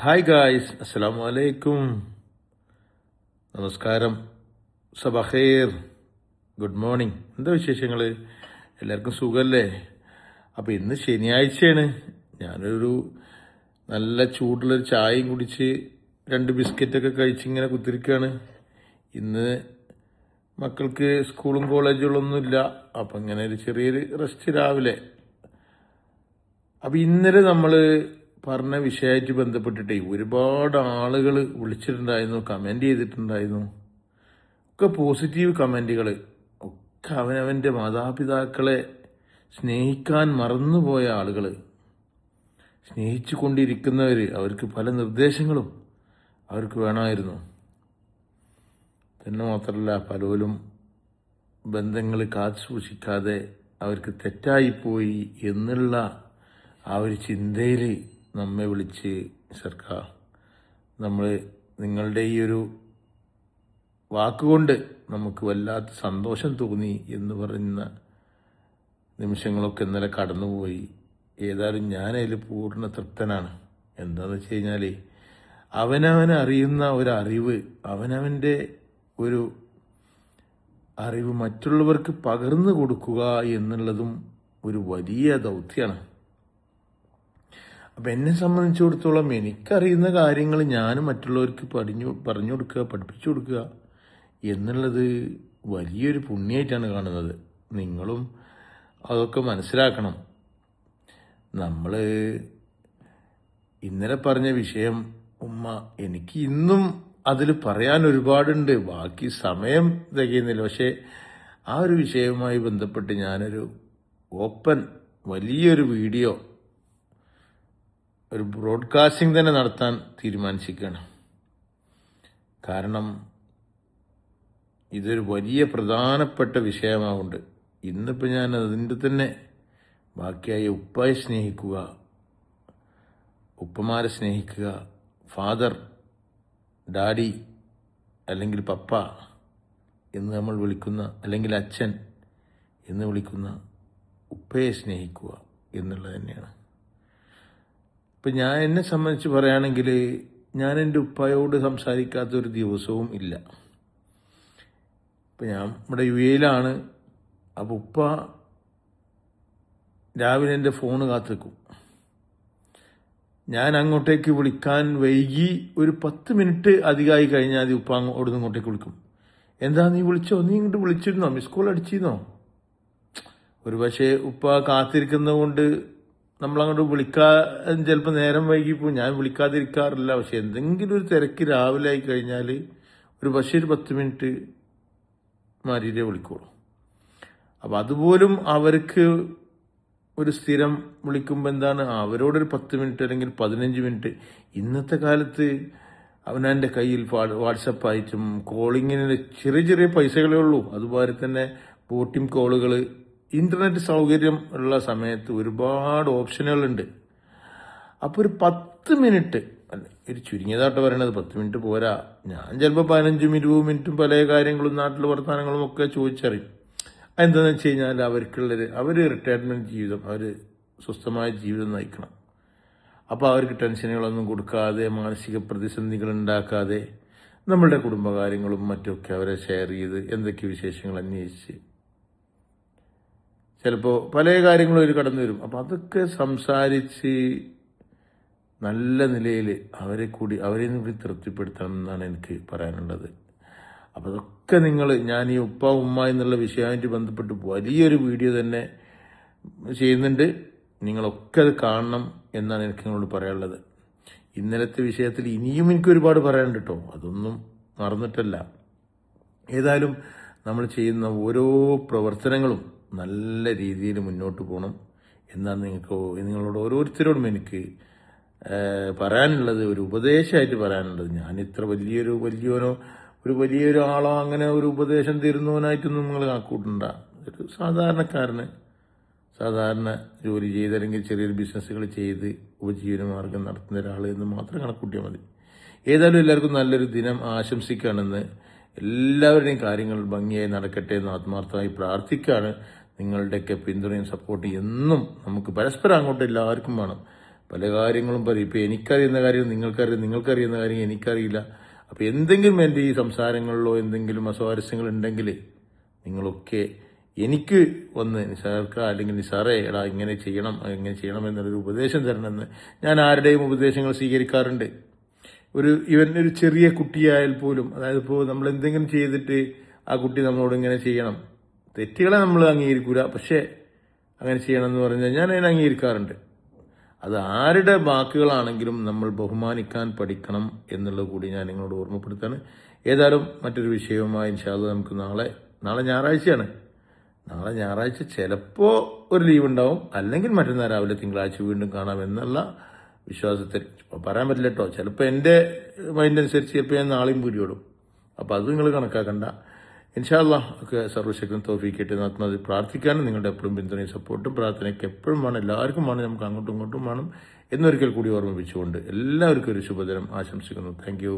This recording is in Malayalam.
ഹായ് ഗായ്സ്, അസ്സലാമു അലൈക്കും. നമസ്കാരം, സബഖേർ, ഗുഡ് മോർണിംഗ്. എന്താ വിശേഷങ്ങൾ? എല്ലാവർക്കും സുഖമല്ലേ? അപ്പോൾ ഇന്ന് ശനിയാഴ്ചയാണ്. ഞാനൊരു നല്ല ചൂടുള്ളൊരു ചായയും കുടിച്ച് 2 ബിസ്ക്കറ്റൊക്കെ കഴിച്ചിങ്ങനെ കുത്തിരിക്കുകയാണ്. ഇന്ന് മക്കൾക്ക് സ്കൂളും കോളേജുകളൊന്നുമില്ല, അപ്പം ഇങ്ങനെ ഒരു ചെറിയൊരു റെസ്റ്റ് രാവിലെ. അപ്പം ഇന്നലെ നമ്മൾ പറഞ്ഞ വിഷയമായിട്ട് ബന്ധപ്പെട്ടിട്ടേ ഒരുപാട് ആളുകൾ വിളിച്ചിട്ടുണ്ടായിരുന്നു, കമന്റ് ചെയ്തിട്ടുണ്ടായിരുന്നു. ഒക്കെ പോസിറ്റീവ് കമന്റുകൾ. ഒക്കെ അവനവന്റെ മാതാപിതാക്കളെ സ്നേഹിക്കാൻ മറന്നുപോയ ആളുകൾ, സ്നേഹിച്ചു കൊണ്ടിരിക്കുന്നവർ, അവർക്ക് പല നിർദ്ദേശങ്ങളും അവർക്ക് വേണമായിരുന്നു. തന്നെ മാത്രമല്ല, പലരും ബന്ധങ്ങൾ കാത്തു സൂക്ഷിക്കാതെ അവർക്ക് തെറ്റായിപ്പോയി എന്നുള്ള ആ ഒരു ചിന്തയിൽ നമ്മെ വിളിച്ച് സർക്കാർ, നമ്മൾ നിങ്ങളുടെ ഈ ഒരു വാക്കുകൊണ്ട് നമുക്ക് വല്ലാത്ത സന്തോഷം തോന്നി എന്ന് പറയുന്ന നിമിഷങ്ങളൊക്കെ ഇന്നലെ കടന്നുപോയി. ഏതായാലും ഞാനതിൽ പൂർണ്ണ തൃപ്തനാണ്. എന്താണെന്ന് വെച്ച് കഴിഞ്ഞാൽ, അവനവനെ അറിയുന്ന ഒരറിവ്, അവനവൻ്റെ ഒരു അറിവ് മറ്റുള്ളവർക്ക് പകർന്നു കൊടുക്കുക എന്നുള്ളതും ഒരു വലിയ ദൗത്യമാണ്. അപ്പം എന്നെ സംബന്ധിച്ചിടത്തോളം എനിക്കറിയുന്ന കാര്യങ്ങൾ ഞാൻ മറ്റുള്ളവർക്ക് പറഞ്ഞു കൊടുക്കുക, പഠിപ്പിച്ചു കൊടുക്കുക എന്നുള്ളത് വലിയൊരു പുണ്യമായിട്ടാണ് കാണുന്നത്. നിങ്ങളും അതൊക്കെ മനസ്സിലാക്കണം. നമ്മൾ ഇന്നലെ പറഞ്ഞ വിഷയം ഉമ്മ, എനിക്ക് ഇന്നും അതിൽ പറയാൻ ഒരുപാടുണ്ട്, ബാക്കി സമയം തികയുന്നില്ല. പക്ഷേ ആ ഒരു വിഷയവുമായി ബന്ധപ്പെട്ട് ഞാനൊരു ഓപ്പൺ വലിയൊരു വീഡിയോ, ഒരു ബ്രോഡ്കാസ്റ്റിംഗ് തന്നെ നടത്താൻ തീരുമാനിച്ചിരിക്കുകയാണ്. കാരണം ഇതൊരു വലിയ പ്രധാനപ്പെട്ട വിഷയമാവുണ്ട്. ഇന്നിപ്പോൾ ഞാൻ അതിൻ്റെ തന്നെ ബാക്കിയായി ഉപ്പയെ സ്നേഹിക്കുക, ഉപ്പമാരെ സ്നേഹിക്കുക, ഫാദർ, ഡാഡി അല്ലെങ്കിൽ പപ്പ എന്ന് നമ്മൾ വിളിക്കുന്ന, അല്ലെങ്കിൽ അച്ഛൻ എന്ന് വിളിക്കുന്ന ഉപ്പയെ സ്നേഹിക്കുക എന്നുള്ളത് തന്നെയാണ്. ഇപ്പം ഞാൻ എന്നെ സംബന്ധിച്ച് പറയുകയാണെങ്കിൽ, ഞാൻ എൻ്റെ ഉപ്പയോട് സംസാരിക്കാത്തൊരു ദിവസവും ഇല്ല. ഇപ്പം ഞാൻ നമ്മുടെ UAE-ലാണ്. അപ്പോൾ ഉപ്പ രാവിലെ എൻ്റെ ഫോണ് കാത്തുവെക്കും. ഞാൻ അങ്ങോട്ടേക്ക് വിളിക്കാൻ വൈകി ഒരു 10 മിനിറ്റ് അധികമായി കഴിഞ്ഞാൽ ഉപ്പ അവിടുന്ന് ഇങ്ങോട്ടേക്ക് വിളിക്കും. എന്താ നീ വിളിച്ചോ? നീ ഇങ്ങോട്ട് വിളിച്ചിരുന്നോ? Miss call അടിച്ചിരുന്നോ? ഒരു പക്ഷേ ഉപ്പ കാത്തിരിക്കുന്നത് കൊണ്ട് നമ്മളങ്ങോട്ട് വിളിക്കാൻ ചിലപ്പോൾ നേരം വൈകിപ്പോൾ ഞാൻ വിളിക്കാതിരിക്കാറില്ല. പക്ഷെ എന്തെങ്കിലും ഒരു തിരക്ക് രാവിലെ ആയി കഴിഞ്ഞാൽ ഒരു പക്ഷേ ഒരു 10 മിനിറ്റ് മാരിയിലേ വിളിക്കുള്ളൂ. അപ്പം അതുപോലും അവർക്ക് ഒരു സ്ഥിരം വിളിക്കുമ്പോൾ എന്താണ്, അവരോടൊരു 10 മിനിറ്റ് അല്ലെങ്കിൽ 15 മിനിറ്റ്. ഇന്നത്തെ കാലത്ത് അവനവൻ്റെ കയ്യിൽ വാട്സപ്പായിട്ടും കോളിങ്ങിന് ചെറിയ ചെറിയ പൈസകളേ ഉള്ളൂ. അതുപോലെ തന്നെ ബോട്ടിം കോളുകൾ, ഇന്റർനെറ്റ് സൗകര്യം ഉള്ള സമയത്ത് ഒരുപാട് ഓപ്ഷനുകളുണ്ട്. അപ്പോൾ ഒരു 10 മിനിറ്റ്, അല്ല ഒരു ചുരുങ്ങിയതായിട്ട് പറയണത്, 10 മിനിറ്റ് പോരാ. ഞാൻ ചിലപ്പോൾ 15-20 മിനിറ്റും പല കാര്യങ്ങളും നാട്ടിലെ വർത്തമാനങ്ങളും ഒക്കെ ചോദിച്ചറിയും. എന്താണെന്ന് വെച്ച് കഴിഞ്ഞാൽ, അവർ റിട്ടയർമെൻറ്റ് ജീവിതം, അവർ സ്വസ്ഥമായ ജീവിതം നയിക്കണം. അപ്പോൾ അവർക്ക് ടെൻഷനുകളൊന്നും കൊടുക്കാതെ, മാനസിക പ്രതിസന്ധികൾ ഉണ്ടാക്കാതെ, നമ്മളുടെ കുടുംബകാര്യങ്ങളും മറ്റുമൊക്കെ അവരെ ഷെയർ ചെയ്ത് എന്തൊക്കെ വിശേഷങ്ങൾ അന്വേഷിച്ച് ചിലപ്പോൾ പല കാര്യങ്ങളും അവർ കടന്നു വരും. അപ്പം അതൊക്കെ സംസാരിച്ച് നല്ല നിലയിൽ അവരെ കൂടി തൃപ്തിപ്പെടുത്തണം എന്നാണ് എനിക്ക് പറയാനുള്ളത്. അപ്പം അതൊക്കെ ഞാൻ ഈ ഉപ്പ ഉമ്മ എന്നുള്ള വിഷയമായിട്ട് ബന്ധപ്പെട്ട് വലിയൊരു വീഡിയോ തന്നെ ചെയ്യുന്നുണ്ട്. നിങ്ങളൊക്കെ അത് കാണണം എന്നാണ് എനിക്ക് നിങ്ങളോട് പറയാനുള്ളത്. ഇന്നലത്തെ വിഷയത്തിൽ ഇനിയും എനിക്ക് ഒരുപാട് പറയാനുണ്ട് കേട്ടോ, അതൊന്നും മറന്നിട്ടല്ല. ഏതായാലും നമ്മൾ ചെയ്യുന്ന ഓരോ പ്രവർത്തനങ്ങളും നല്ല രീതിയിൽ മുന്നോട്ട് പോകണം എന്നാണ് നിങ്ങളോട് ഓരോരുത്തരോടും എനിക്ക് പറയാനുള്ളത്, ഒരു ഉപദേശമായിട്ട് പറയാനുള്ളത്. ഞാൻ ഇത്ര വലിയൊരു ആളോ അങ്ങനെ ഒരു ഉപദേശം തരുന്നവനായിട്ടൊന്നും നിങ്ങൾ കണക്കൂട്ടണ്ട. ഒരു സാധാരണക്കാരന് സാധാരണ ജോലി ചെയ്ത് അല്ലെങ്കിൽ ചെറിയൊരു ബിസിനസ്സുകൾ ചെയ്ത് ഉപജീവന മാർഗം നടത്തുന്ന ഒരാൾ എന്ന് മാത്രം കണക്കൂട്ടിയാൽ മതി. ഏതായാലും എല്ലാവർക്കും നല്ലൊരു ദിനം ആശംസിക്കുകയാണെന്ന്, എല്ലാവരുടെയും കാര്യങ്ങൾ ഭംഗിയായി നടക്കട്ടെ എന്ന് ആത്മാർത്ഥമായി പ്രാർത്ഥിക്കുകയാണ്. നിങ്ങളുടെയൊക്കെ പിന്തുണയും സപ്പോർട്ടും എന്നും നമുക്ക് പരസ്പരം അങ്ങോട്ട് എല്ലാവർക്കും വേണം. പല കാര്യങ്ങളും പറയും. ഇപ്പം എനിക്കറിയുന്ന കാര്യം നിങ്ങൾക്കറിയുന്ന കാര്യം എനിക്കറിയില്ല. അപ്പം എന്തെങ്കിലും എൻ്റെ ഈ സംസാരങ്ങളിലോ എന്തെങ്കിലും അസ്വാരസ്യങ്ങൾ ഉണ്ടെങ്കിൽ നിങ്ങളൊക്കെ എനിക്ക് വന്ന് നിസാർക്ക അല്ലെങ്കിൽ നിസാറേ എടാ ഇങ്ങനെ ചെയ്യണം എന്നുള്ളൊരു ഉപദേശം തരണമെന്ന് ഞാൻ ആരുടെയും ഉപദേശങ്ങൾ സ്വീകരിക്കാറുണ്ട്. ഒരു ചെറിയ കുട്ടിയായാൽ പോലും, അതായത് ഇപ്പോൾ നമ്മൾ എന്തെങ്കിലും ചെയ്തിട്ട് ആ കുട്ടി നമ്മളോട് ഇങ്ങനെ ചെയ്യണം, തെറ്റുകളെ നമ്മൾ അംഗീകരിക്കൂല, പക്ഷേ അങ്ങനെ ചെയ്യണം എന്ന് പറഞ്ഞാൽ ഞാൻ അതിനെ അംഗീകരിക്കാറുണ്ട്. അത് ആരുടെ വാക്കുകളാണെങ്കിലും നമ്മൾ ബഹുമാനിക്കാൻ പഠിക്കണം എന്നുള്ളത് കൂടി ഞാൻ നിങ്ങളോട് ഓർമ്മപ്പെടുത്താണ്. ഏതായാലും മറ്റൊരു വിഷയവുമായി ഇൻഷാ അല്ലാഹ് നമുക്ക് നാളെ ഞായറാഴ്ചയാണ്. നാളെ ഞായറാഴ്ച ചിലപ്പോൾ ഒരു ലീവ് ഉണ്ടാവും, അല്ലെങ്കിൽ മറ്റന്നാൾ രാവിലെ തിങ്കളാഴ്ച വീണ്ടും കാണാം എന്നുള്ള വിശ്വാസത്തിൽ. പറയാൻ പറ്റില്ല കേട്ടോ, ചിലപ്പോൾ എൻ്റെ മൈൻഡ് അനുസരിച്ച് ചിലപ്പോൾ ഞാൻ നാളെയും പിടിയോടും. അപ്പോൾ അത് നിങ്ങൾ കണക്കാക്കണ്ട. ഇൻഷാ അല്ലാഹ് ഒക്കെ സർവ്വശക്തൻ തൗഫീഖായിട്ട് നടത്തുന്നത് പ്രാർത്ഥിക്കാനും നിങ്ങളുടെ എപ്പോഴും പിന്തുണയും സപ്പോർട്ടും പ്രാർത്ഥനയ്ക്ക് എപ്പോഴും വേണം, എല്ലാവർക്കും വേണം, നമുക്ക് അങ്ങോട്ടും ഇങ്ങോട്ടും വേണം എന്നൊരിക്കൽ കൂടി ഓർമ്മിപ്പിച്ചുകൊണ്ട് എല്ലാവർക്കും ഒരു ശുഭദിനം ആശംസിക്കുന്നു. Thank you.